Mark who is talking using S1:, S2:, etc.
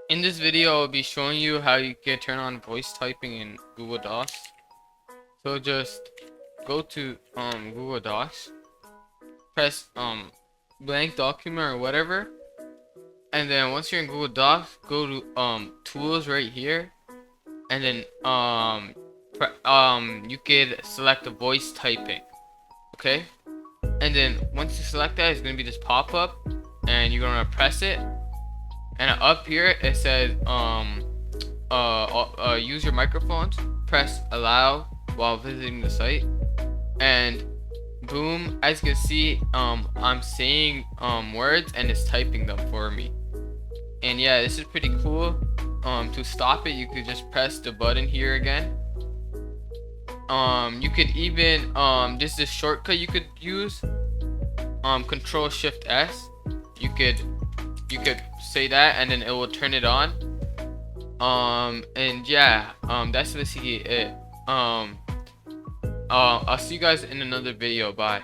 S1: In this video, I'll be showing you how you can turn on voice typing in Google Docs. So just go to Google Docs, press blank document or whatever, and then once you're in Google Docs, go to tools right here, and then you could select the voice typing, okay? And then once you select that, it's gonna be this pop-up, and you're gonna press it, and up here it says use your microphones, press allow while visiting the site, and boom, as you can see, I'm saying words and it's typing them for me. And yeah, this is pretty cool. To stop it, you could just press the button here again. You could even this is a shortcut you could use, Control Shift S. You could say that and then it will turn it on. And yeah, that's basically it. I'll see you guys in another video. Bye.